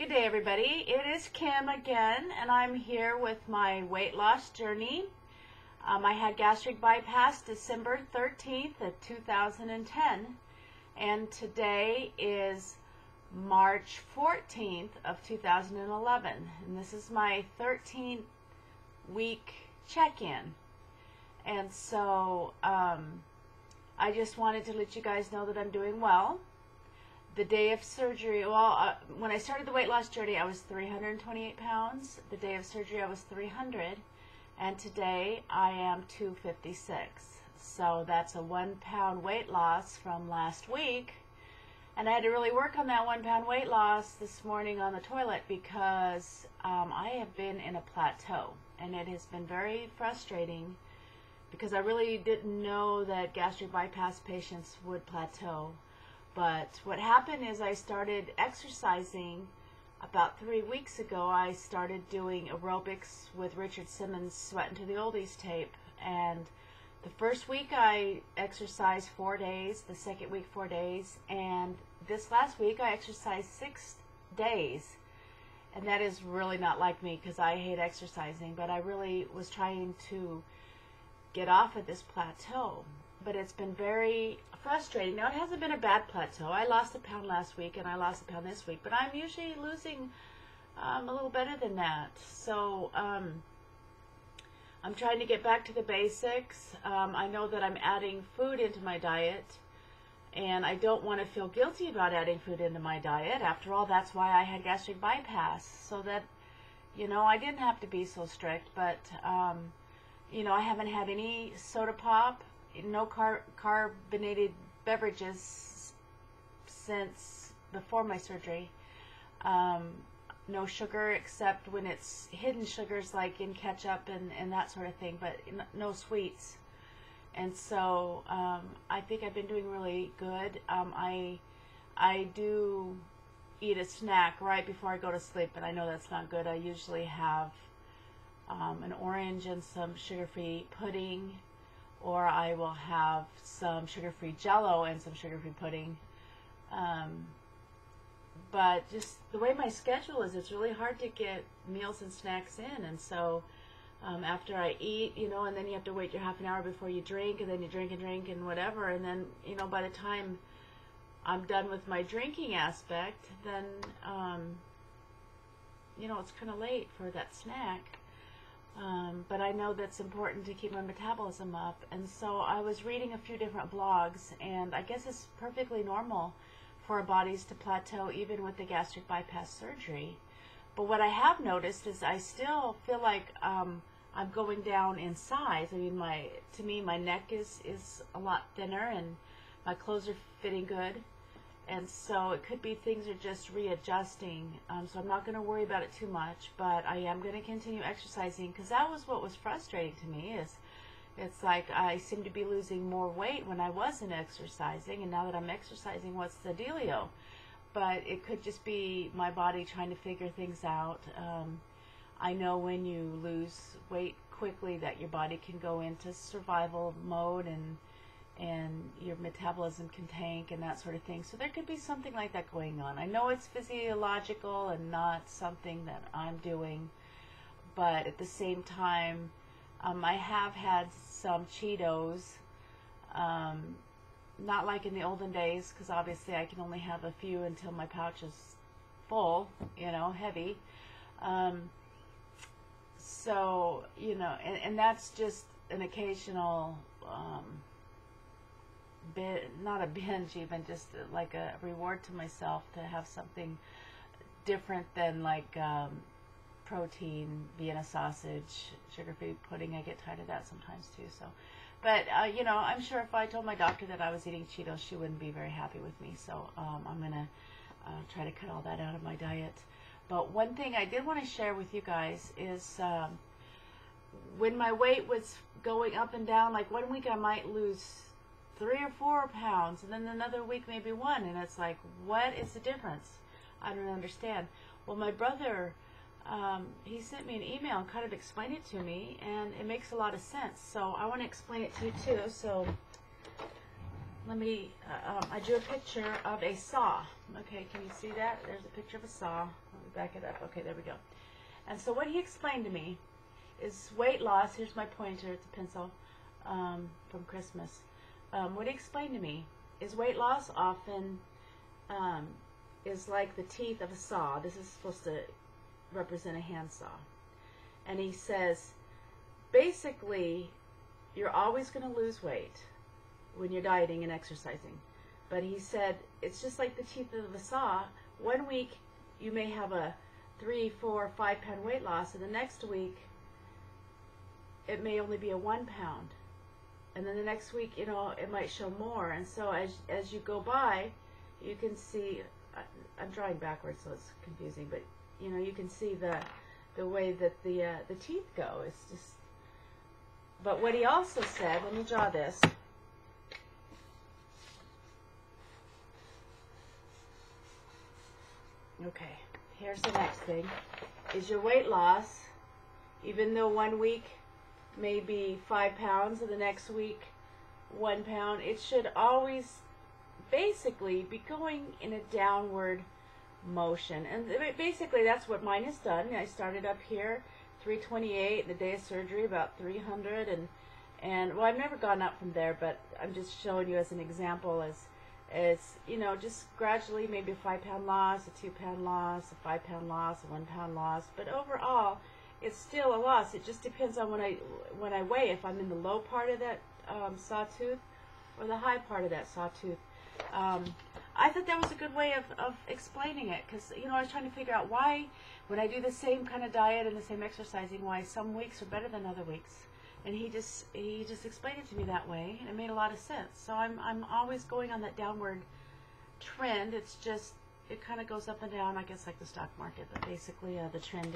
Good day, everybody. It is Kim again, and I'm here with my weight loss journey. I had gastric bypass December 13th of 2010, and today is March 14th of 2011, and this is my 13-week check-in. And so I just wanted to let you guys know that I'm doing well. The day of surgery, when I started the weight loss journey, I was 328 pounds. The day of surgery, I was 300. And today, I am 256. So that's a 1 pound weight loss from last week. And I had to really work on that 1 pound weight loss this morning on the toilet because I have been in a plateau. And it has been very frustrating because I really didn't know that gastric bypass patients would plateau. But what happened is I started exercising about 3 weeks ago. I started doing aerobics with Richard Simmons' Sweatin' to the Oldies tape. And the first week I exercised 4 days, the second week 4 days, and this last week I exercised 6 days. And that is really not like me because I hate exercising, but I really was trying to get off of this plateau. But it's been very frustrating. Now, it hasn't been a bad plateau. I lost a pound last week and I lost a pound this week, but I'm usually losing a little better than that. So I'm trying to get back to the basics. I know that I'm adding food into my diet, and I don't want to feel guilty about adding food into my diet. After all, that's why I had gastric bypass, so that, you know, I didn't have to be so strict. But, you know, I haven't had any soda pop, no carbonated beverages since before my surgery. No sugar except when it's hidden sugars like in ketchup and that sort of thing, but no sweets. And so I think I've been doing really good. I do eat a snack right before I go to sleep, but I know that's not good. I usually have an orange and some sugar-free pudding, or I will have some sugar-free Jell-O and some sugar-free pudding. But just the way my schedule is, it's really hard to get meals and snacks in. And so after I eat, you know, and then you have to wait your half an hour before you drink, and then you drink and whatever. And then, you know, by the time I'm done with my drinking aspect, then, you know, it's kind of late for that snack. But I know that's important to keep my metabolism up. And so I was reading a few different blogs, and I guess it's perfectly normal for our bodies to plateau even with the gastric bypass surgery. But what I have noticed is I still feel like I'm going down in size. I mean, to me, my neck is a lot thinner, and my clothes are fitting good. And so it could be things are just readjusting. So I'm not going to worry about it too much, but I am going to continue exercising, because that was what was frustrating to me. It's like I seem to be losing more weight when I wasn't exercising, and now that I'm exercising, what's the dealio? But it could just be my body trying to figure things out. I know when you lose weight quickly that your body can go into survival mode, and your metabolism can tank and that sort of thing. So there could be something like that going on. I know it's physiological and not something that I'm doing, but at the same time, I have had some Cheetos, not like in the olden days, because obviously I can only have a few until my pouch is full, you know, heavy. So, you know, and that's just an occasional not a binge even, just like a reward to myself to have something different than like protein, Vienna sausage, sugar-free pudding. I get tired of that sometimes too. So, but you know, I'm sure if I told my doctor that I was eating Cheetos, she wouldn't be very happy with me. So I'm gonna try to cut all that out of my diet. But one thing I did want to share with you guys is when my weight was going up and down, like 1 week I might lose 3 or 4 pounds, and then another week maybe 1, and it's like, what is the difference? I don't understand. Well, my brother, he sent me an email and kind of explained it to me, and it makes a lot of sense. So I want to explain it to you too. So let me, I drew a picture of a saw. Okay, can you see that? There's a picture of a saw. Let me back it up. Okay, there we go. And so what he explained to me is weight loss. Here's my pointer. It's a pencil from Christmas. What he explained to me is weight loss often is like the teeth of a saw. This is supposed to represent a handsaw. And he says, basically, you're always going to lose weight when you're dieting and exercising. But he said, it's just like the teeth of a saw. 1 week, you may have a 3, 4, 5 pound weight loss, and the next week, it may only be a 1 pound. And then the next week, you know, it might show more. And so as you go by, you can see, I'm drawing backwards, so it's confusing, but, you know, you can see the way that the teeth go. It's just, but what he also said, let me draw this. Okay, here's the next thing, is your weight loss, even though 1 week may be 5 pounds and the next week 1 pound, it should always basically be going in a downward motion. And basically that's what mine has done. I started up here, 328, the day of surgery, about 300, and well, I've never gone up from there, but I'm just showing you as an example, as you know, just gradually maybe a 5 pound loss, a 2 pound loss, a 5 pound loss, a 1 pound loss, but overall it's still a loss. It just depends on when I weigh, if I'm in the low part of that sawtooth or the high part of that sawtooth. I thought that was a good way of explaining it, because, you know, I was trying to figure out why, when I do the same kind of diet and the same exercising, why some weeks are better than other weeks. And he just explained it to me that way, and it made a lot of sense. So I'm always going on that downward trend. It's just, it kind of goes up and down, I guess, like the stock market. But basically, the trend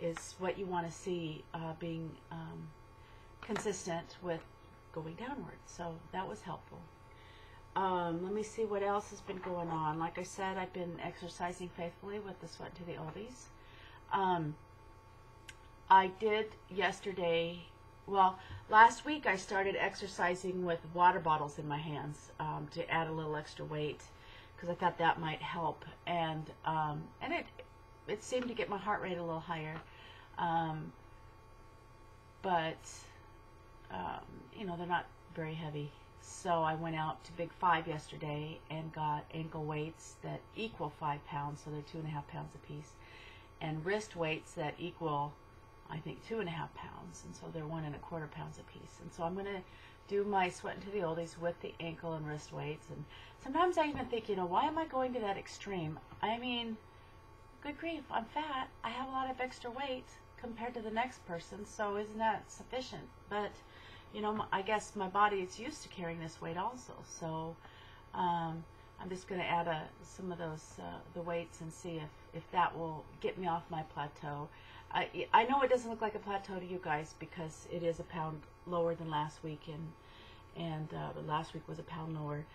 is what you want to see being consistent with going downward. So that was helpful. Let me see what else has been going on. Like I said, I've been exercising faithfully with the Sweat to the Oldies. I did yesterday, well, last week I started exercising with water bottles in my hands to add a little extra weight, because I thought that might help, and it seemed to get my heart rate a little higher, but you know, they're not very heavy. So I went out to Big 5 yesterday and got ankle weights that equal 5 pounds, so they're 2.5 pounds a piece, and wrist weights that equal, I think, 2.5 pounds, and so they're 1.25 pounds a piece. And so I'm going to do my Sweat into the Oldies with the ankle and wrist weights. And sometimes I even think, you know, why am I going to that extreme? I mean, good grief, I'm fat. I have a lot of extra weight compared to the next person, so isn't that sufficient? But, you know, I guess my body is used to carrying this weight also. So I'm just going to add some of those the weights and see if that will get me off my plateau. I know it doesn't look like a plateau to you guys, because it is a pound lower than last week, and the last week was a pound lower.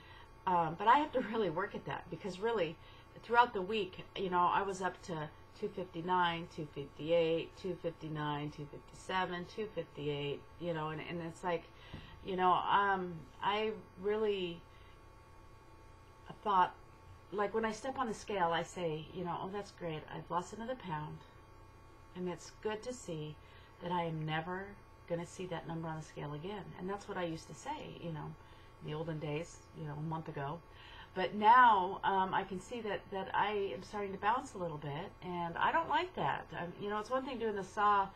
But I have to really work at that, because really throughout the week, you know, I was up to 259, 258, 259, 257, 258, you know, and it's like, you know, I really thought, like, when I step on the scale, I say, you know, oh, that's great, I've lost another pound, and it's good to see that I am never going to see that number on the scale again. And that's what I used to say, you know, in the olden days, you know, a month ago. But now I can see that I am starting to bounce a little bit, and I don't like that. You know, it's one thing doing the saw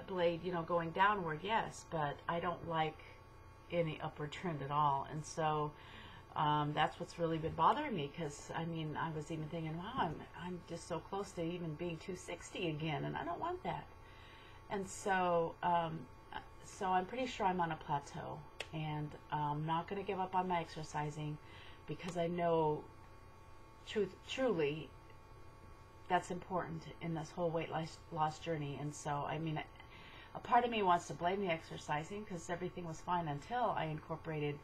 blade, you know, going downward, yes, but I don't like any upward trend at all. And so that's what's really been bothering me, because, I mean, I was even thinking, wow, I'm just so close to even being 260 again, and I don't want that. And so, so I'm pretty sure I'm on a plateau, and I'm not going to give up on my exercising, because I know truly that's important in this whole weight loss journey. And so, I mean, a part of me wants to blame the exercising, because everything was fine until I incorporated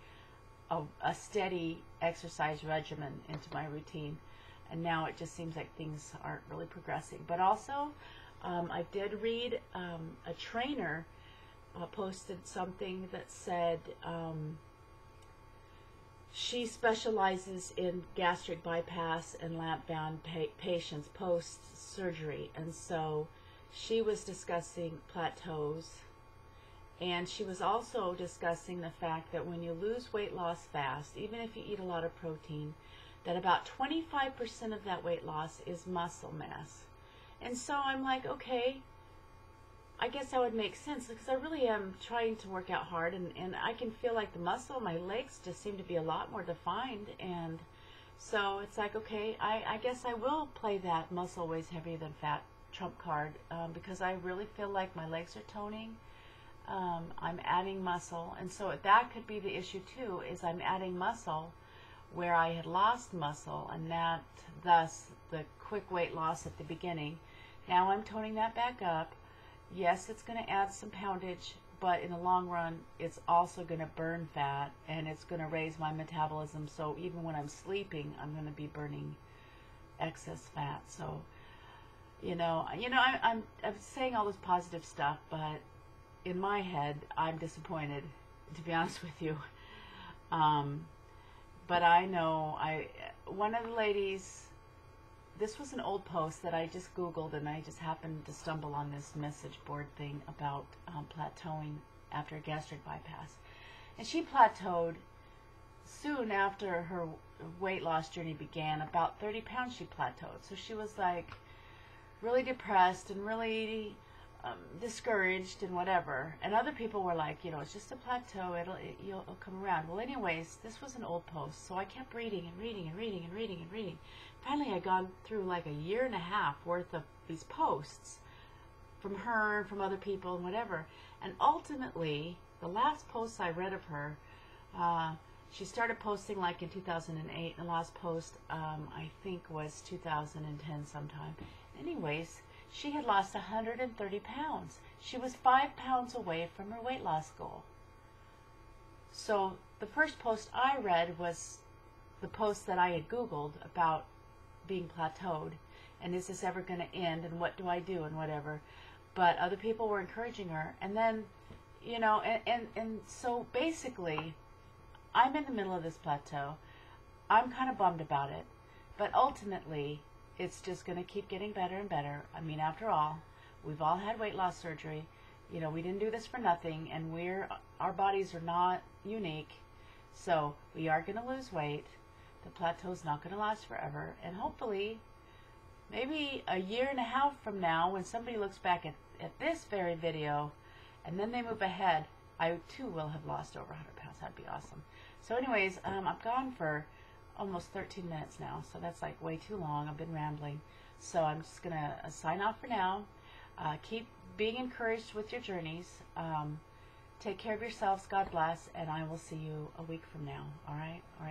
a steady exercise regimen into my routine, and now it just seems like things aren't really progressing. But also, I did read a trainer posted something that said she specializes in gastric bypass and lamp-bound patients post-surgery. And so she was discussing plateaus, and she was also discussing the fact that when you lose weight loss fast, even if you eat a lot of protein, that about 25% of that weight loss is muscle mass. And so I'm like, okay, I guess that would make sense, because I really am trying to work out hard, and I can feel like the muscle in my legs just seem to be a lot more defined. And so it's like, okay, I guess I will play that muscle weighs heavier than fat trump card, because I really feel like my legs are toning. I'm adding muscle, and so that could be the issue too, is I'm adding muscle where I had lost muscle, and that thus the quick weight loss at the beginning. Now I'm toning that back up. Yes, it's going to add some poundage, but in the long run, it's also going to burn fat, and it's going to raise my metabolism. So even when I'm sleeping, I'm going to be burning excess fat. So, I'm saying all this positive stuff, but in my head, I'm disappointed, to be honest with you. But I know one of the ladies, this was an old post that I just Googled, and I just happened to stumble on this message board thing about plateauing after a gastric bypass. And she plateaued soon after her weight loss journey began. About 30 pounds she plateaued. So she was like really depressed and really discouraged and whatever. And other people were like, it's just a plateau, it'll come around. Well, anyways, this was an old post, so I kept reading and reading and reading and reading and reading. Finally, I'd gone through like a year and a half worth of these posts from her and from other people and whatever. And ultimately, the last post I read of her, she started posting like in 2008, and the last post I think was 2010 sometime. Anyways, she had lost 130 pounds. She was 5 pounds away from her weight loss goal. So the first post I read was the post that I had Googled about being plateaued, and is this ever going to end, and what do I do, and whatever. But other people were encouraging her, and then, and so basically, I'm in the middle of this plateau. I'm kind of bummed about it, but ultimately, it's just going to keep getting better and better. I mean, after all, we've all had weight loss surgery. We didn't do this for nothing, and our bodies are not unique. So we are going to lose weight. The plateau's not going to last forever. And hopefully, maybe a year and a half from now, when somebody looks back at this very video, and then they move ahead, I too will have lost over 100 pounds. That'd be awesome. So anyways, I've gone for almost 13 minutes now, so that's like way too long. I've been rambling. So I'm just going to sign off for now. Keep being encouraged with your journeys. Take care of yourselves. God bless, and I will see you a week from now. All right? All right.